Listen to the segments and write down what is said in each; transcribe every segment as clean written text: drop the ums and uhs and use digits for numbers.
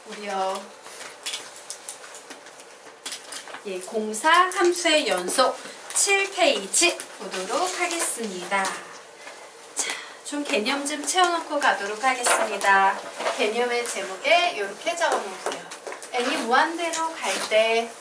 우리요. 예, 공사 함수의 연속 7페이지 보도록 하겠습니다. 자, 좀 개념 좀 채워놓고 가도록 하겠습니다. 개념의 제목에 이렇게 적어놓으세요. n이 무한대로 갈 때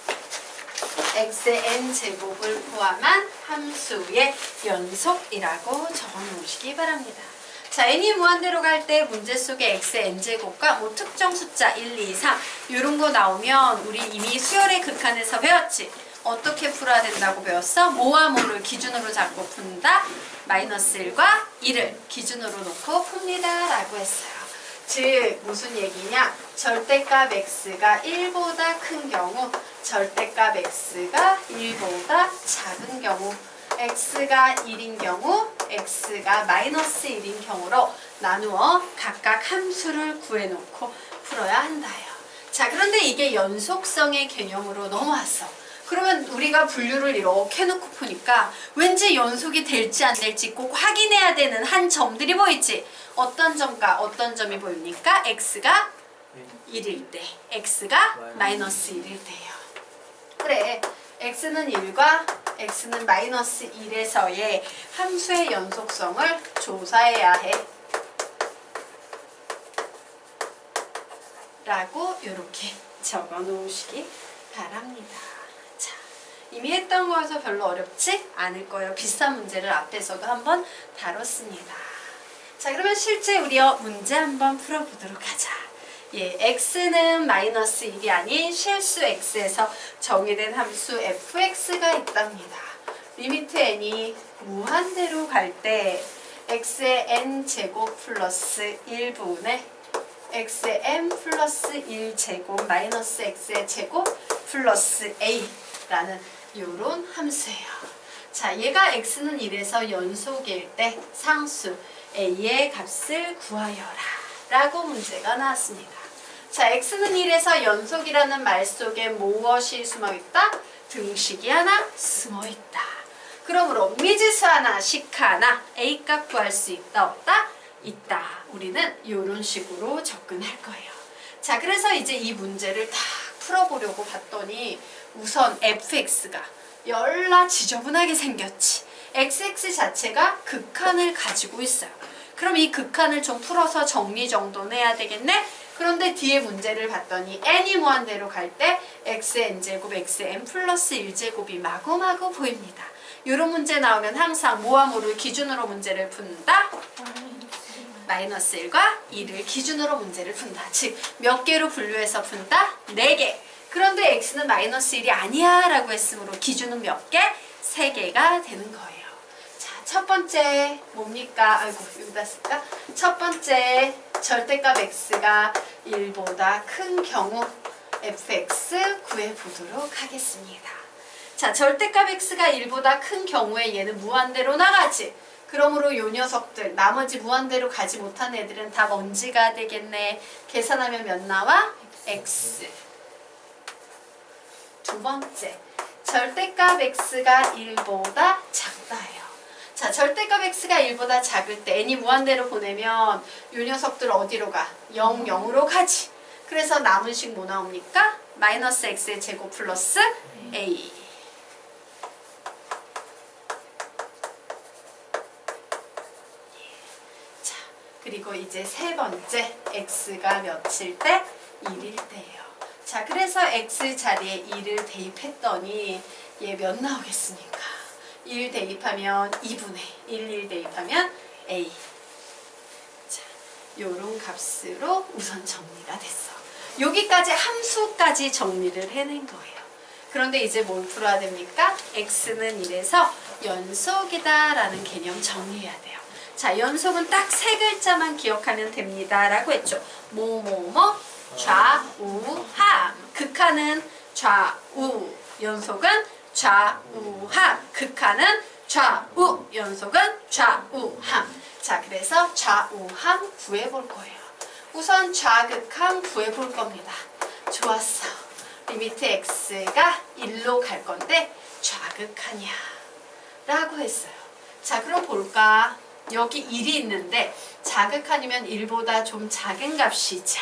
x의 n제곱을 포함한 함수의 연속이라고 적어놓으시기 바랍니다. 자, n이 무한대로 갈 때 문제 속에 x의 n제곱과 뭐 특정 숫자 1, 2, 3 이런 거 나오면 우리 이미 수열의 극한에서 배웠지? 어떻게 풀어야 된다고 배웠어? 뭐와 뭐를 기준으로 잡고 푼다? 마이너스 1과 2를 기준으로 놓고 풉니다 라고 했어요. 즉 무슨 얘기냐? 절대값 x가 1보다 큰 경우, 절대값 x가 1보다 작은 경우, x가 1인 경우, x가 마이너스 1인 경우로 나누어 각각 함수를 구해놓고 풀어야 한다요. 자, 그런데 이게 연속성의 개념으로 넘어왔어. 그러면 우리가 분류를 이렇게 해놓고 보니까 왠지 연속이 될지 안 될지 꼭 확인해야 되는 한 점들이 보이지? 어떤 점과 어떤 점이 보입니까? x가 1일 때, x가 마이너스 1일 때요. 그래, x는 1과 x는 마이너스 1에서의 함수의 연속성을 조사해야 해. 라고 이렇게 적어 놓으시기 바랍니다. 자, 이미 했던 거여서 별로 어렵지 않을 거예요. 비슷한 문제를 앞에서도 한번 다뤘습니다. 자, 그러면 실제 우리요 문제 한번 풀어보도록 하자. 예, x는 마이너스 1이 아닌 실수 x에서 정의된 함수 fx가 있답니다. 리미트 n이 무한대로 갈 때 x의 n제곱 플러스 1분의 x의 n 플러스 1제곱 마이너스 x의 제곱 플러스 a라는 요런 함수예요. 자, 얘가 x는 1에서 연속일 때 상수 a의 값을 구하여라 라고 문제가 나왔습니다. 자, x는 1에서 연속이라는 말 속에 무엇이 숨어있다? 등식이 하나 숨어있다. 그러므로 미지수 하나, 시카 하나, a값 구할 수 있다, 없다? 있다. 우리는 이런 식으로 접근할 거예요. 자, 그래서 이제 이 문제를 다 풀어보려고 봤더니 우선 fx가 열나 지저분하게 생겼지. xx 자체가 극한을 가지고 있어요. 그럼 이 극한을 좀 풀어서 정리정돈 해야 되겠네? 그런데 뒤에 문제를 봤더니 n이 무한대로 갈 때 x의 n제곱, x의 n 플러스 1제곱이 마구마구 보입니다. 이런 문제 나오면 항상 뭐와 뭐를 기준으로 문제를 푼다? 마이너스 1과 2를 기준으로 문제를 푼다. 즉, 몇 개로 분류해서 푼다? 4개. 그런데 x는 마이너스 1이 아니야 라고 했으므로 기준은 몇 개? 3개가 되는 거예요. 자, 첫 번째 뭡니까? 아이고, 여기다 쓸까? 첫 번째, 절대값 x가 1보다 큰 경우 fx 구해보도록 하겠습니다. 자, 절대값 x가 1보다 큰 경우에 얘는 무한대로 나가지. 그러므로 요 녀석들, 나머지 무한대로 가지 못한 애들은 다 먼지가 되겠네. 계산하면 몇 나와? x. 두 번째, 절대값 x가 1보다 작다예요. 자, 절대값 x가 1보다 작을 때 n이 무한대로 보내면 요 녀석들 어디로 가? 0, 0으로 가지. 그래서 남은 식 뭐 나옵니까? 마이너스 x의 제곱 플러스 a. 자, 그리고 이제 세 번째, x가 몇일 때? 1일 때예요. 자, 그래서 x 자리에 2를 대입했더니 얘 몇 나오겠습니까? 1 대입하면 2분의 1 대입하면 a. 자, 요런 값으로 우선 정리가 됐어. 여기까지 함수까지 정리를 해낸 거예요. 그런데 이제 뭘 풀어야 됩니까? x는 1에서 연속이다 라는 개념 정리해야 돼요. 자, 연속은 딱 3글자만 기억하면 됩니다 라고 했죠. 뭐뭐뭐 좌우함. 극한은 좌우, 연속은 좌우함. 극한은 좌우, 연속은 좌우함. 자, 그래서 좌우함 구해볼 거예요. 우선 좌극함 구해볼 겁니다. 좋았어. 리미트 x가 1로 갈 건데 좌극하냐 라고 했어요. 자, 그럼 볼까? 여기 1이 있는데 좌극한이면 1보다 좀 작은 값이죠.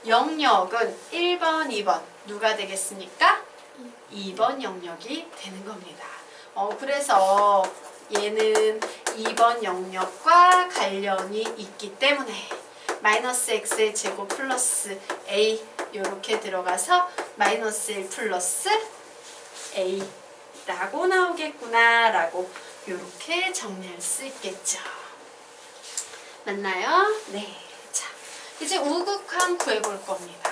영역은 1번, 2번 누가 되겠습니까? 2번 영역이 되는 겁니다. 그래서 얘는 2번 영역과 관련이 있기 때문에 마이너스 x의 제곱 플러스 a 이렇게 들어가서 마이너스 1 플러스 a 라고 나오겠구나 라고 이렇게 정리할 수 있겠죠. 맞나요? 네. 자, 이제 우극한 구해볼 겁니다.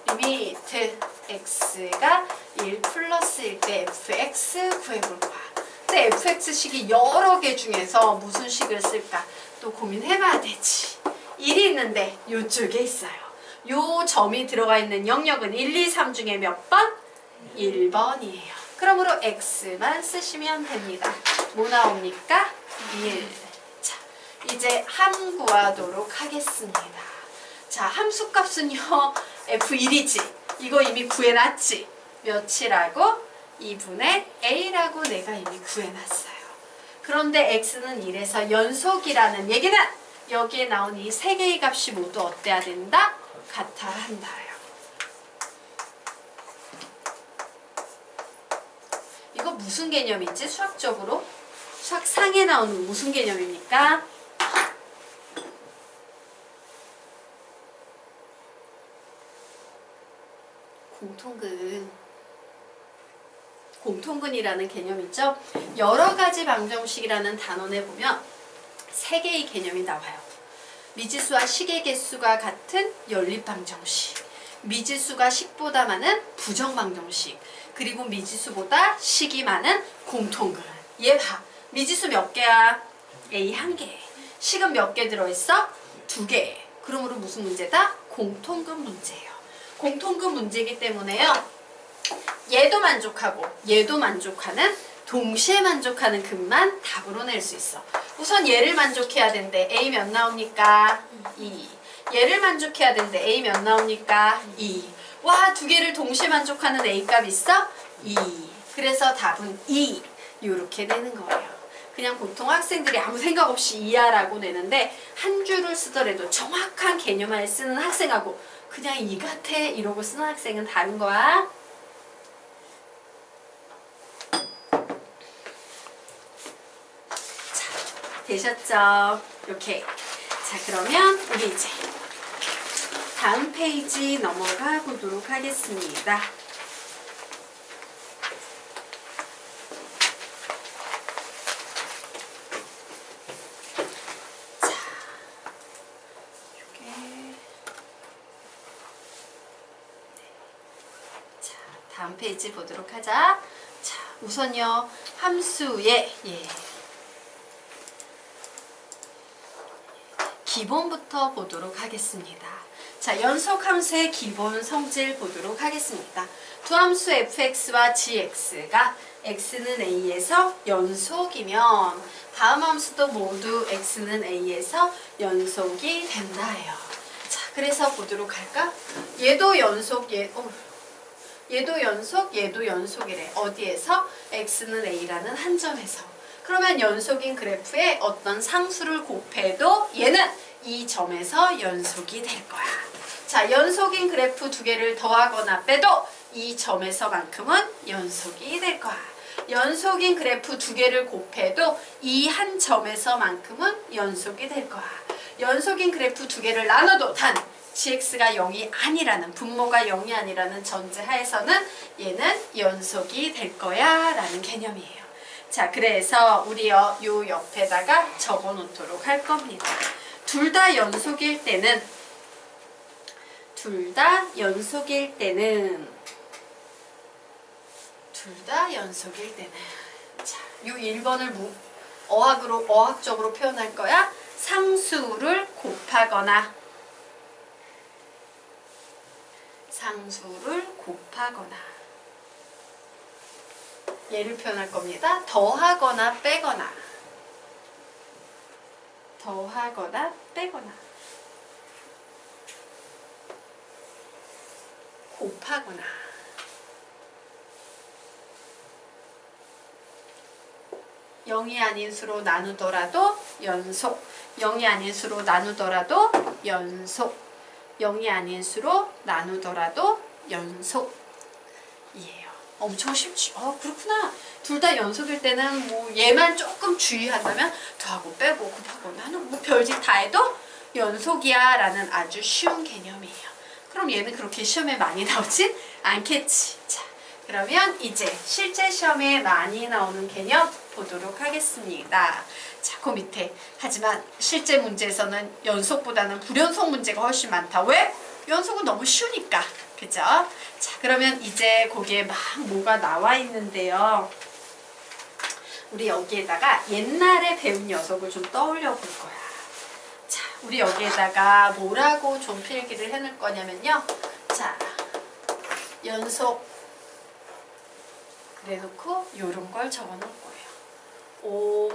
리미트 x가 1 플러스일 때 fx 구해볼 거야. 근데 fx식이 여러 개 중에서 무슨 식을 쓸까? 또 고민해봐야 되지. 1이 있는데 이쪽에 있어요. 요 점이 들어가 있는 영역은 1, 2, 3 중에 몇 번? 1번이에요. 그러므로 x만 쓰시면 됩니다. 뭐 나옵니까? 1. 자, 이제 함 구하도록 하겠습니다. 자, 함수값은요. f1이지. 이거 이미 구해놨지. 몇이라고? 2분의 a라고 내가 이미 구해놨어요. 그런데 x는 1에서 연속이라는 얘기는 여기에 나온 이 세 개의 값이 모두 어때야 된다? 같아야 한다요. 이거 무슨 개념이지? 수학적으로? 수학상에 나오는 무슨 개념입니까? 공통근이라는 개념 있죠? 여러 가지 방정식이라는 단원에 보면 세 개의 개념이 나와요. 미지수와 식의 개수가 같은 연립방정식, 미지수가 식보다 많은 부정방정식, 그리고 미지수보다 식이 많은 공통근. 얘 봐. 미지수 몇 개야? A 1개. 식은 몇 개 들어있어? 2개. 그러므로 무슨 문제다? 공통근 문제예요. 공통근 문제이기 때문에요. 얘도 만족하고 얘도 만족하는 동시에 만족하는 근만 답으로 낼 수 있어. 우선 얘를 만족해야 되는데 A 몇 나옵니까? 2. 얘를 만족해야 되는데 A 몇 나옵니까? 2. 와, 두 개를 동시에 만족하는 A 값 있어? 2. 그래서 답은 2. 이렇게 되는 거예요. 그냥 보통 학생들이 아무 생각 없이 2야라고 내는데 한 줄을 쓰더라도 정확한 개념을 쓰는 학생하고 그냥 2 같아 이러고 쓰는 학생은 다른 거야. 되셨죠? 이렇게. 자, 그러면 우리 이제 다음 페이지 넘어가 보도록 하겠습니다. 자, 이게 자, 다음 페이지 보도록 하자. 자, 우선요 함수의 기본부터 보도록 하겠습니다. 자, 연속함수의 기본 성질 보도록 하겠습니다. 두 함수 fx와 gx가 x는 a에서 연속이면 다음 함수도 모두 x는 a에서 연속이 된다예요. 자, 그래서 보도록 할까? 얘도 연속, 얘도 연속, 얘도 연속이래. 어디에서? x는 a라는 한 점에서. 그러면 연속인 그래프에 어떤 상수를 곱해도 얘는 이 점에서 연속이 될 거야. 자, 연속인 그래프 두 개를 더하거나 빼도 이 점에서만큼은 연속이 될 거야. 연속인 그래프 두 개를 곱해도 이 한 점에서만큼은 연속이 될 거야. 연속인 그래프 두 개를 나눠도 단 gx가 0이 아니라는, 분모가 0이 아니라는 전제하에서는 얘는 연속이 될 거야 라는 개념이에요. 자, 그래서 우리 요 옆에다가 적어 놓도록 할 겁니다. 둘 다 연속일 때는 자, 요 1번을 어학적으로 표현할 거야. 상수를 곱하거나 얘를 표현할 겁니다. 더하거나 빼거나 곱하거나 0이 아닌 수로 나누더라도 연속, 0이 아닌 수로 나누더라도 연속, 0이 아닌 수로 나누더라도 연속이에요. 엄청 쉽지? 그렇구나. 둘 다 연속일 때는 뭐 얘만 조금 주의한다면 더하고 빼고 곱하고 나는 뭐 별짓 다 해도 연속이야 라는 아주 쉬운 개념이에요. 그럼 얘는 그렇게 시험에 많이 나오진 않겠지. 자, 그러면 이제 실제 시험에 많이 나오는 개념 보도록 하겠습니다. 자, 그 밑에 하지만 실제 문제에서는 연속보다는 불연속 문제가 훨씬 많다. 왜? 연속은 너무 쉬우니까. 그죠? 자, 그러면 이제 거기에 막 뭐가 나와 있는데요. 우리 여기에다가 옛날에 배운 녀석을 좀 떠올려 볼 거야. 자, 우리 여기에다가 뭐라고 좀 필기를 해놓을 거냐면요. 자, 연속 그래놓고 요런 걸 적어 놓을 거예요. 5,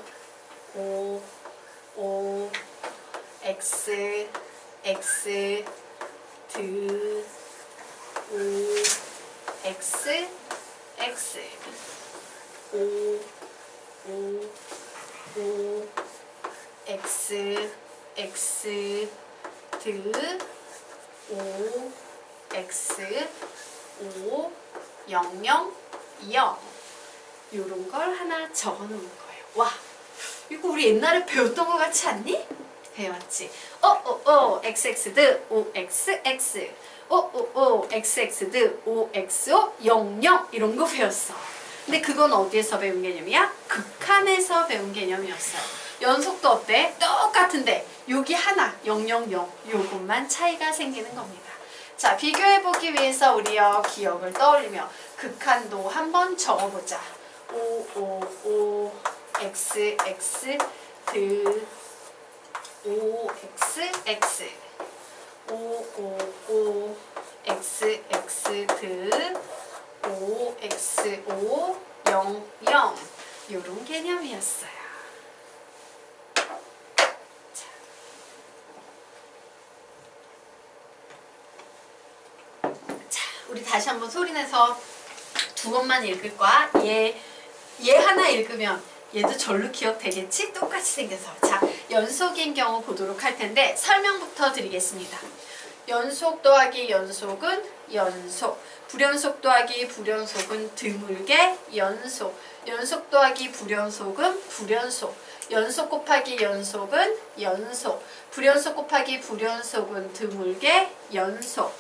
X, 드, 5, X, 5, X, 드, 5, X, 5, 0, 0, 0 요런 걸 하나 적어 놓을 거예요. 와, 이거 우리 옛날에 배웠던 것 같지 않니? 배웠지. XX, OXX, XX드, OXO, 00 이런 거 배웠어. 근데 그건 어디에서 배운 개념이야? 극한에서 배운 개념이었어요. 연속도 어때? 똑같은데 여기 하나 000 요것만 차이가 생기는 겁니다. 자, 비교해보기 위해서 우리요 기억을 떠올리며 극한도 한번 적어보자. 5 XX 드 5XX 5 XX 드 5XO 00 요런 개념이었어요. 자, 우리 다시 한번 소리내서 두 번만 읽을 거야. 얘 하나 읽으면 얘도 절로 기억되겠지? 똑같이 생겨서. 자, 연속인 경우 보도록 할 텐데 설명부터 드리겠습니다. 연속 더하기 연속은 연속, 불연속 더하기 불연속은 드물게 연속, 연속 더하기 불연속은 불연속, 연속 곱하기 연속은 연속, 불연속 곱하기 불연속은 드물게 연속,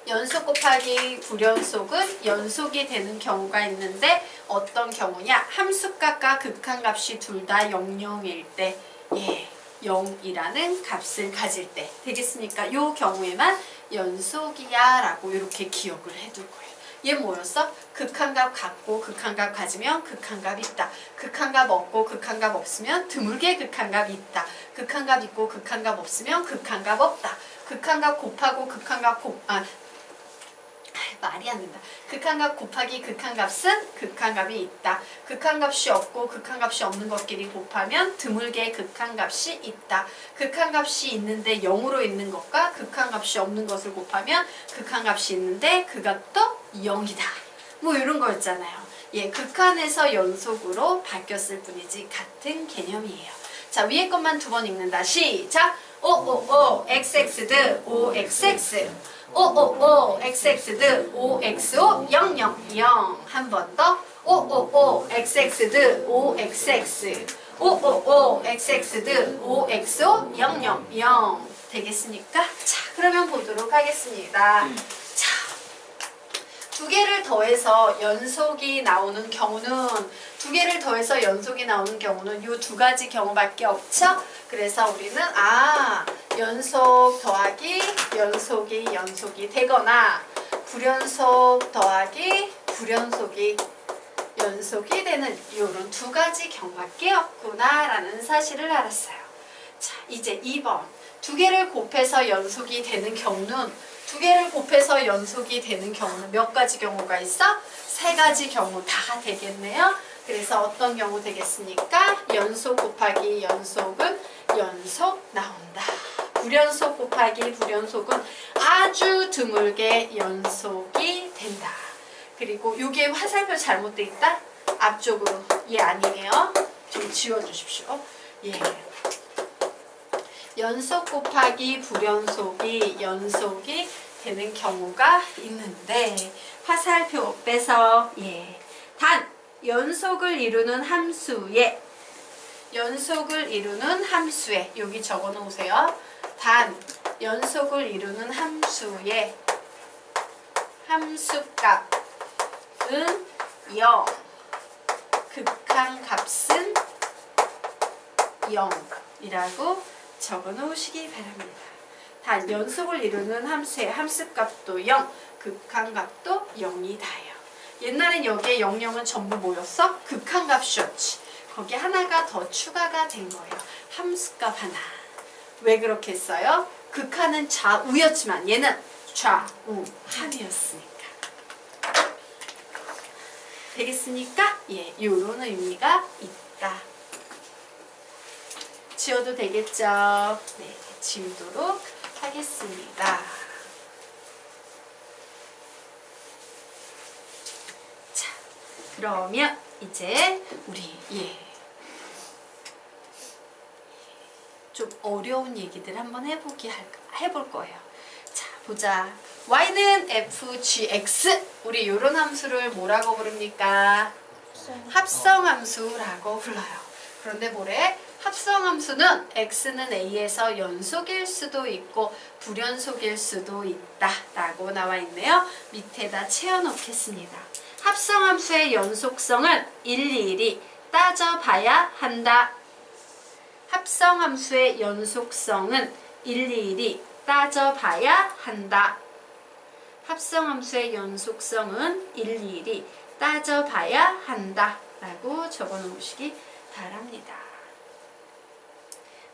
연속 곱하기 불연속은 연속이 되는 경우가 있는데 어떤 경우냐? 함수값과 극한값이 둘 다 00일 때 0이라는 값을 가질 때 되겠습니까? 요 경우에만 연속이야 라고 이렇게 기억을 해둘 거예요. 얘 뭐였어? 극한값 갖고 극한값 가지면 극한값 있다. 극한값 없고 극한값 없으면 드물게 극한값 있다. 극한값 있고 극한값 없으면 극한값 없다. 극한값 곱하고 극한값 말이 안 된다. 극한값 곱하기 극한값은 극한값이 있다. 극한값이 없고 극한값이 없는 것끼리 곱하면 드물게 극한값이 있다. 극한값이 있는데 0으로 있는 것과 극한값이 없는 것을 곱하면 극한값이 있는데 그것도 0이다. 뭐 이런 거였잖아요. 극한에서 연속으로 바뀌었을 뿐이지 같은 개념이에요. 자, 위에 것만 두 번 읽는다. 시작! XX드 OXX XX드 OXO 000 한 번 더 XX드 OXX XX드 OXO 000 되겠습니까? 자, 그러면 보도록 하겠습니다. 자, 두 개를 더해서 연속이 나오는 경우는 요 두 가지 경우밖에 없죠? 그래서 우리는 연속 더하기 연속이 되거나 불연속 더하기 불연속이 연속이 되는 이런 두 가지 경우밖에 없구나라는 사실을 알았어요. 자, 이제 2번. 두 개를 곱해서 연속이 되는 경우는 몇 가지 경우가 있어? 세 가지 경우 다 되겠네요. 그래서 어떤 경우 되겠습니까? 연속 곱하기 연속은 연속 나온다. 불연속 곱하기 불연속은 아주 드물게 연속이 된다. 그리고 이게 화살표 잘못돼 있다? 앞쪽으로 아니네요. 좀 지워주십시오. 연속 곱하기 불연속이 연속이 되는 경우가 있는데 화살표 빼서 단 연속을 이루는 함수에 여기 적어 놓으세요. 단 연속을 이루는 함수의 함수값은 0, 극한값은 0이라고 적어 놓으시기 바랍니다. 단 연속을 이루는 함수의 함수값도 0, 극한값도 0이 다예요. 옛날엔 여기에 0, 0은 전부 뭐였어? 극한값이었지. 거기 하나가 더 추가가 된 거예요. 함수값 하나. 왜 그렇게 했어요? 극한은 좌우였지만 얘는 좌우함이었으니까. 되겠습니까? 요런 의미가 있다. 지워도 되겠죠? 네, 지우도록 하겠습니다. 자, 그러면 이제 우리 좀 어려운 얘기들 한번 해볼 거예요. 자, 보자. y는 fgx. 우리 이런 함수를 뭐라고 부릅니까? 합성함수라고 불러요. 그런데 뭐래? 합성함수는 x는 a에서 연속일 수도 있고 불연속일 수도 있다 라고 나와 있네요. 밑에다 채워놓겠습니다. 합성함수의 연속성은 일일이 따져봐야 한다. 합성함수의 연속성은 일일이 따져봐야 한다. 합성함수의 연속성은 일일이 따져봐야 한다 라고 적어 놓으시기 바랍니다.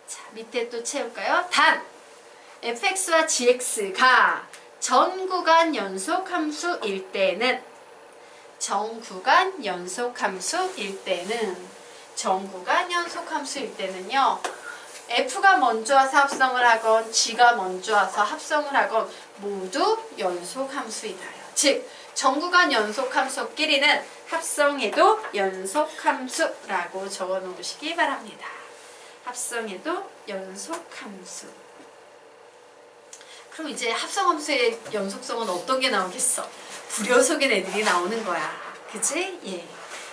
자, 밑에 또 채울까요? 단 fx와 gx가 전구간 연속함수일 때는 전구간 연속함수일 때는요, f가 먼저 와서 합성을 하건 g가 먼저 와서 합성을 하건 모두 연속함수이다요. 즉 전구간 연속함수끼리는 합성해도 연속함수라고 적어 놓으시기 바랍니다. 합성해도 연속함수. 그럼 이제 합성함수의 연속성은 어떤 게 나오겠어? 불연속인 애들이 나오는 거야. 그치?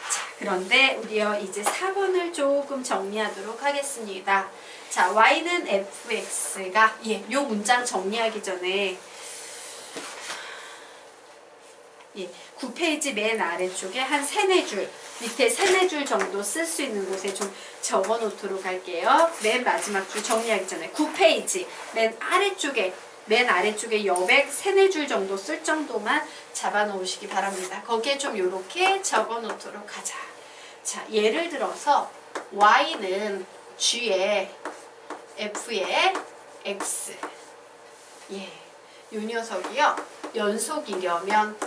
자, 그런데 우리요 이제 4번을 조금 정리하도록 하겠습니다. 자, y는 fx가 요 문장 정리하기 전에 9페이지 맨 아래쪽에 한 3-4줄, 밑에 3-4줄 정도 쓸 수 있는 곳에 좀 적어 놓도록 할게요. 맨 마지막 줄 정리하기 전에 9페이지 맨 아래쪽에 여백 3-4줄 정도 쓸 정도만 잡아 놓으시기 바랍니다. 거기에 좀 요렇게 적어 놓도록 하자. 자, 예를 들어서 y는 g에 f의 x. 요 녀석이요. 연속이려면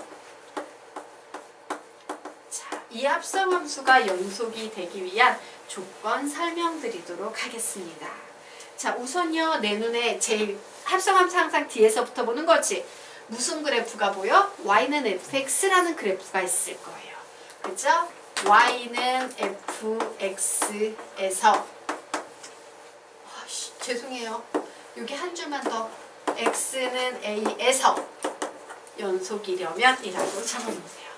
자, 이 합성함수가 연속이 되기 위한 조건 설명드리도록 하겠습니다. 자, 우선요 내 눈에 제일 합성함수 항상 뒤에서부터 보는 거지. 무슨 그래프가 보여? y는 fx라는 그래프가 있을 거예요. 그죠? y는 fx에서 죄송해요. 여기 한 줄만 더. x는 a에서 연속이려면 이라고 적어놓으세요.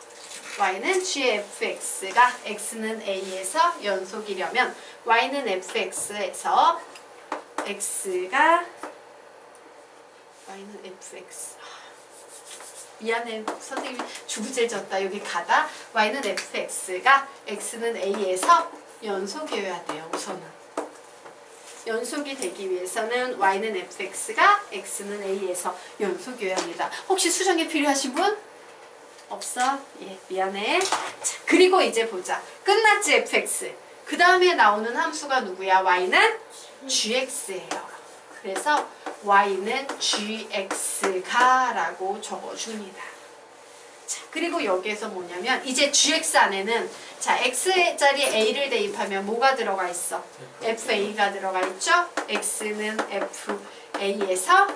y는 gfx가 x는 a에서 연속이려면 y는 fx에서 x가 y는 fx. 미안해 선생님이 주부질 졌다. 여기 가다. y는 fx가 x는 a에서 연속이어야 돼요. 우선은. 연속이 되기 위해서는 y는 fx가 x는 a에서 연속이어야 합니다. 혹시 수정이 필요하신 분? 없어? 미안해. 자, 그리고 이제 보자. 끝났지 fx. 그 다음에 나오는 함수가 누구야? y는 gx예요. 그래서 y는 gx가 라고 적어줍니다. 자, 그리고 여기에서 뭐냐면 이제 gx 안에는 자, x자리에 a를 대입하면 뭐가 들어가 있어? fa가 들어가 있죠? x는 fa에서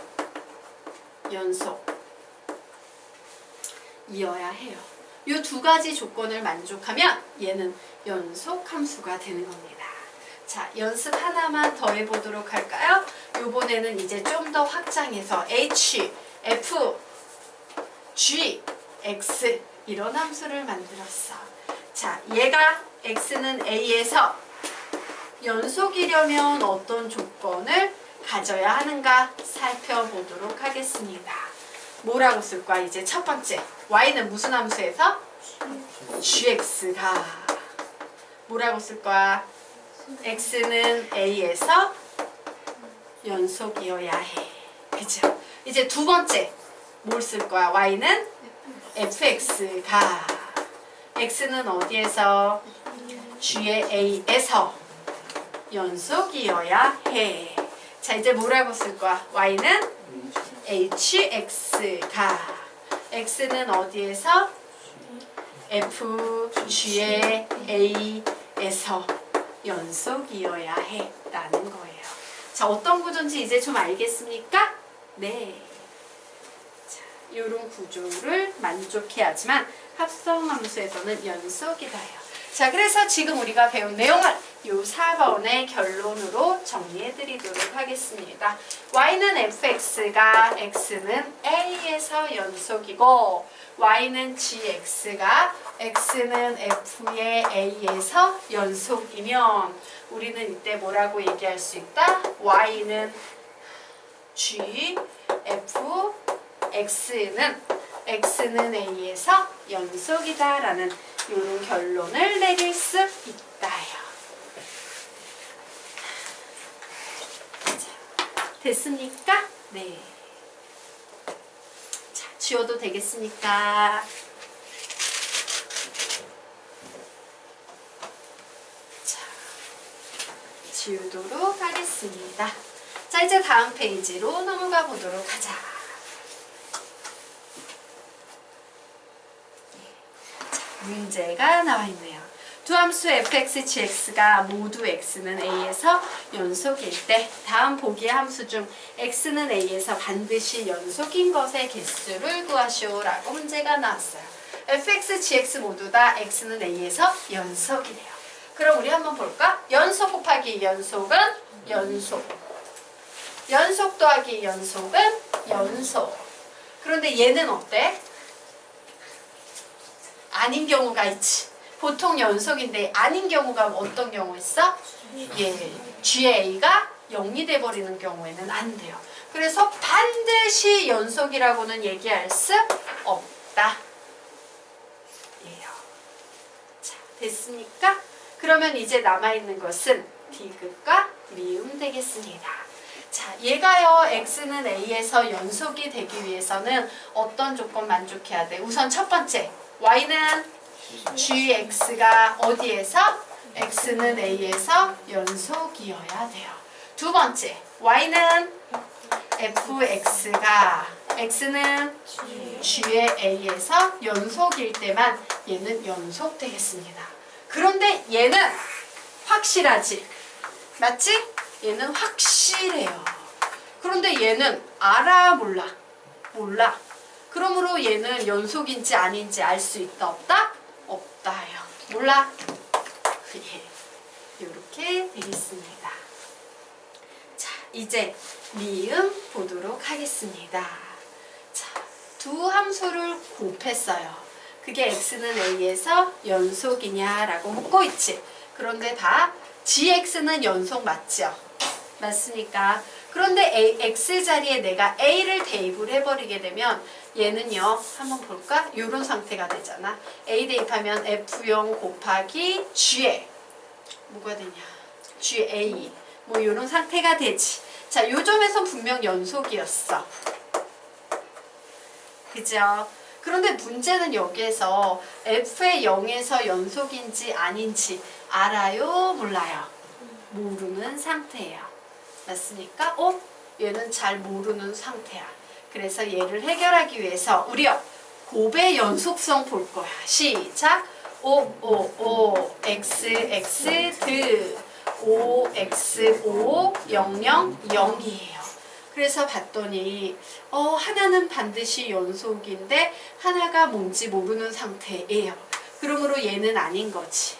연속 이어야 해요. 이 두 가지 조건을 만족하면 얘는 연속 함수가 되는 겁니다. 자, 연습 하나만 더 해보도록 할까요? 요번에는 이제 좀 더 확장해서 H, F, G, X 이런 함수를 만들었어. 자, 얘가 X는 A에서 연속이려면 어떤 조건을 가져야 하는가 살펴보도록 하겠습니다. 뭐라고 쓸 거야? 이제 첫 번째, Y는 무슨 함수에서? GX가 뭐라고 쓸 거야? X는 A에서 연속이어야 해. 그죠? 이제 두 번째, 뭘 쓸 거야? Y는 fx가 x는 어디에서? G의 A에서 연속이어야 해. 자, 이제 뭐라고 쓸 거야? Y는 hx가 x는 어디에서? f, G의 A에서 연속이어야 해 라는 거예요. 자, 어떤 구조인지 이제 좀 알겠습니까? 네. 자, 이런 구조를 만족해야지만 합성함수에서는 연속이다요. 자, 그래서 지금 우리가 배운 내용을 이 4번의 결론으로 정리해드리도록 하겠습니다. Y는 fx가 x는 A에서 연속이고 Y는 gx가 x는 f의 A에서 연속이면 우리는 이때 뭐라고 얘기할 수 있다? Y는 G, F, x는 A에서 연속이다 라는 이런 결론을 내릴 수 있다요. 자, 됐습니까? 네. 자, 지워도 되겠습니까? 자, 지우도록 하겠습니다. 자, 이제 다음 페이지로 넘어가 보도록 하자. 자, 문제가 나와 있네요. 두 함수 fx, gx가 모두 x는 a에서 연속일 때 다음 보기의 함수 중 x는 a에서 반드시 연속인 것의 개수를 구하시오 라고 문제가 나왔어요. fx, gx 모두 다 x는 a에서 연속이래요. 그럼 우리 한번 볼까? 연속 곱하기 연속은 연속. 연속 더하기 연속은 연속. 그런데 얘는 어때? 아닌 경우가 있지. 보통 연속인데 아닌 경우가 어떤 경우 있어? 예, GA가 0이 돼버리는 경우에는 안 돼요. 그래서 반드시 연속이라고는 얘기할 수 없다. 예요. 자, 됐습니까? 그러면 이제 남아있는 것은 디귿과 미음 되겠습니다. 자, 얘가요, x는 a에서 연속이 되기 위해서는 어떤 조건 만족해야 돼? 우선 첫 번째, y는 gx가 어디에서? x는 a에서 연속이어야 돼요. 두 번째, y는 fx가 x는 g의 a에서 연속일 때만 얘는 연속되겠습니다. 그런데 얘는 확실하지? 맞지? 얘는 확실해요. 그런데 얘는 알아 몰라? 몰라. 그러므로 얘는 연속인지 아닌지 알 수 있다 없다? 없다요. 몰라? 예. 이렇게 되겠습니다. 자, 이제 미음 보도록 하겠습니다. 자, 두 함수를 곱했어요. 그게 x는 a에서 연속이냐라고 묻고 있지. 그런데 다 gx는 연속 맞죠? 맞습니까? 그런데 x 자리에 내가 a를 대입을 해버리게 되면 얘는요, 한번 볼까? 이런 상태가 되잖아. a 대입하면 f0 곱하기 g에 뭐가 되냐? ga 뭐 이런 상태가 되지. 자, 요 점에서 분명 연속이었어. 그죠? 그런데 문제는 여기에서 f의 0에서 연속인지 아닌지 알아요? 몰라요? 모르는 상태예요. 맞습니까? 얘는 잘 모르는 상태야. 그래서 얘를 해결하기 위해서 우리요, 곱의 연속성 볼 거야. 시작! 5, x, 드, 5, x, 5, 0, 0, 0이에요. 그래서 봤더니 하나는 반드시 연속인데 하나가 뭔지 모르는 상태예요. 그러므로 얘는 아닌 거지.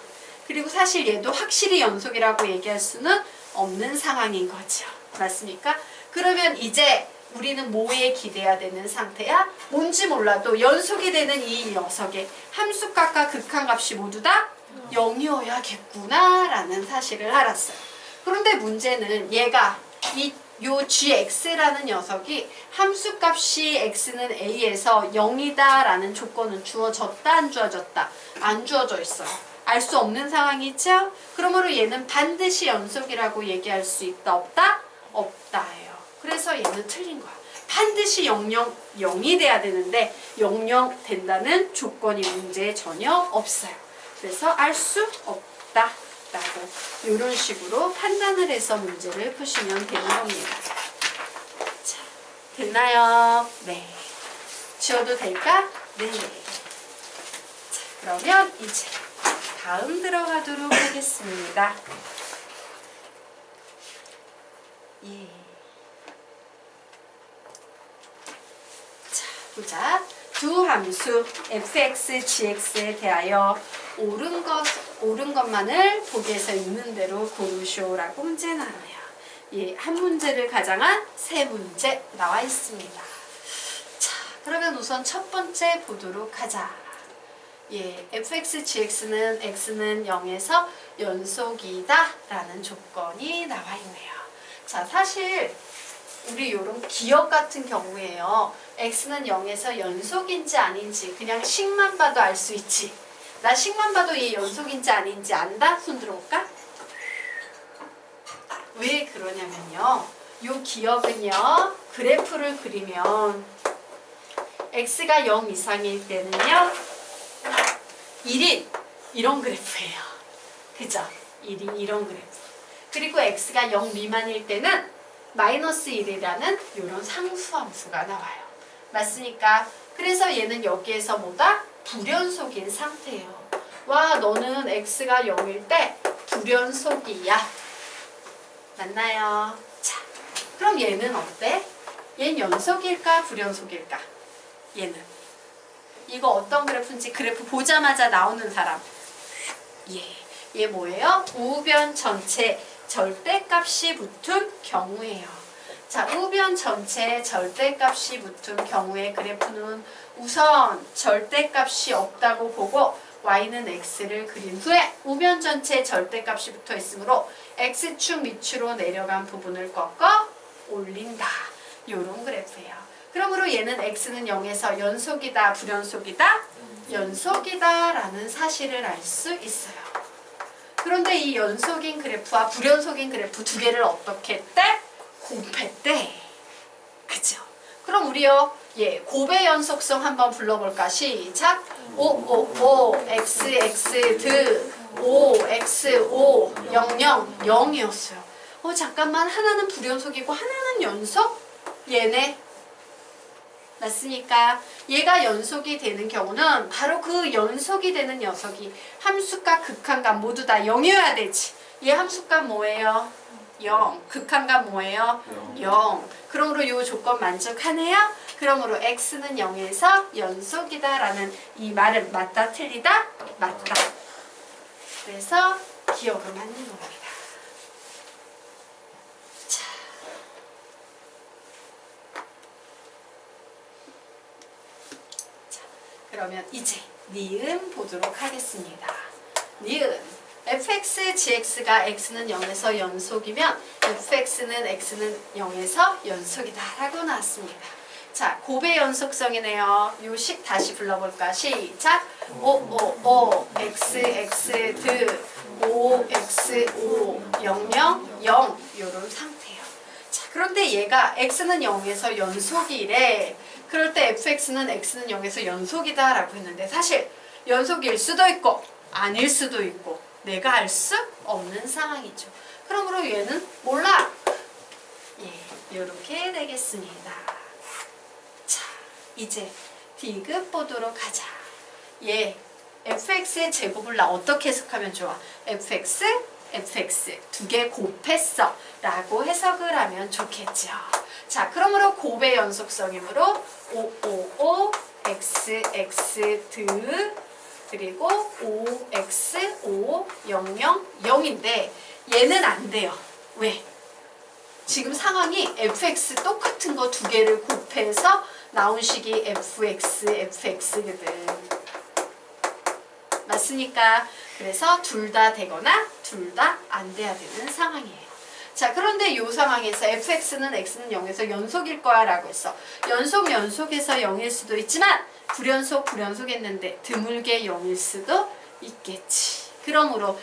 그리고 사실 얘도 확실히 연속이라고 얘기할 수는 없는 상황인 거죠. 맞습니까? 그러면 이제 우리는 뭐에 기대야 되는 상태야? 뭔지 몰라도 연속이 되는 이 녀석의 함수값과 극한값이 모두 다 0이어야겠구나 라는 사실을 알았어요. 그런데 문제는 얘가 요 gx라는 녀석이 함수값이 x는 a에서 0이다 라는 조건은 주어졌다 안 주어졌다? 안 주어져 있어요. 알 수 없는 상황이죠? 그러므로 얘는 반드시 연속이라고 얘기할 수 있다 없다? 없다예요. 그래서 얘는 틀린 거야. 반드시 0이 돼야 되는데 00 된다는 조건이 문제에 전혀 없어요. 그래서 알 수 없다 라고 이런 식으로 판단을 해서 문제를 푸시면 되는 겁니다. 자, 됐나요? 네. 지워도 될까? 네. 자, 그러면 이제 다음 들어가도록 하겠습니다. 예. 자, 보자. 두 함수 fx, gx에 대하여 옳은 것만을 보기에서 있는 대로 고르쇼라고 문제 나와요. 예, 한 문제를 가장한 세 문제 나와 있습니다. 자, 그러면 우선 첫 번째 보도록 하자. 예, fx, gx는 x는 0에서 연속이다 라는 조건이 나와 있네요. 자, 사실 우리 요런 기억 같은 경우에요. x는 0에서 연속인지 아닌지 그냥 식만 봐도 알 수 있지. 나 식만 봐도 얘 연속인지 아닌지 안다? 손 들어볼까? 왜 그러냐면요. 요 기억은요. 그래프를 그리면 x가 0 이상일 때는요. 1인 이런 그래프예요. 그죠? 1인 이런 그래프. 그리고 x가 0 미만일 때는 마이너스 1이라는 이런 상수함수가 나와요. 맞습니까? 그래서 얘는 여기에서 뭐다? 불연속인 상태예요. 와, 너는 x가 0일 때 불연속이야. 맞나요? 자, 그럼 얘는 어때? 얘는 연속일까? 불연속일까? 얘는. 이거 어떤 그래프인지 그래프 보자마자 나오는 사람. 얘 뭐예요? 우변 전체 절대값이 붙은 경우예요. 자, 우변 전체 절대값이 붙은 경우의 그래프는 우선 절대값이 없다고 보고 y는 x를 그린 후에 우변 전체 절대값이 붙어 있으므로 x축 밑으로 내려간 부분을 꺾어 올린다. 요런 그래프예요. 그러므로 얘는 x는 0에서 연속이다, 불연속이다? 연속이다 라는 사실을 알 수 있어요. 그런데 이 연속인 그래프와 불연속인 그래프 두 개를 어떻게 했대? 곱했대. 그죠? 그럼 우리요, 예, 곱의 연속성 한번 불러볼까? 시작! 5, 드, 5, x, 5, 0, 0, 0이었어요. 잠깐만, 하나는 불연속이고 하나는 연속? 얘네. 맞습니까? 얘가 연속이 되는 경우는 바로 그 연속이 되는 녀석이 함수값, 극한값 모두 다 0이어야 되지. 얘 함수값 뭐예요? 0. 극한값 뭐예요? 0. 그러므로 이 조건 만족하네요? 그러므로 x는 0에서 연속이다 라는 이 말은 맞다, 틀리다? 맞다. 그래서 기억을 맞는 겁니다. 자. 그러면 이제 니은 보도록 하겠습니다. 니은 fx, gx가 x는 0에서 연속이면 fx는 x는 0에서 연속이다 라고 나왔습니다. 자, 곱의 연속성이네요. 요 식 다시 불러볼까? 시작! 5, x, 드, 5, x, 5, 0, 0, 0 요런 상태예요. 자, 그런데 얘가 x는 0에서 연속이래. 그럴 때 fx는 x는 0에서 연속이다 라고 했는데 사실 연속일 수도 있고 아닐 수도 있고 내가 알 수 없는 상황이죠. 그러므로 얘는 몰라. 예, 이렇게 되겠습니다. 자, 이제 D급 보도록 하자. 예, fx의 제곱을 나 어떻게 해석하면 좋아? fx 두 개 곱했어 라고 해석을 하면 좋겠죠. 자, 그러므로 곱의 연속성이므로 5, x, 드 그리고 5x, 5, 0, 0, 0인데 얘는 안 돼요. 왜? 지금 상황이 fx 똑같은 거 두 개를 곱해서 나온 식이 fx거든. 맞습니까? 그래서 둘 다 되거나 둘 다 안 돼야 되는 상황이에요. 자, 그런데 이 상황에서 fx는 x는 0에서 연속일 거야 라고 했어. 연속에서 0일 수도 있지만 불연속 했는데 드물게 0일 수도 있겠지. 그러므로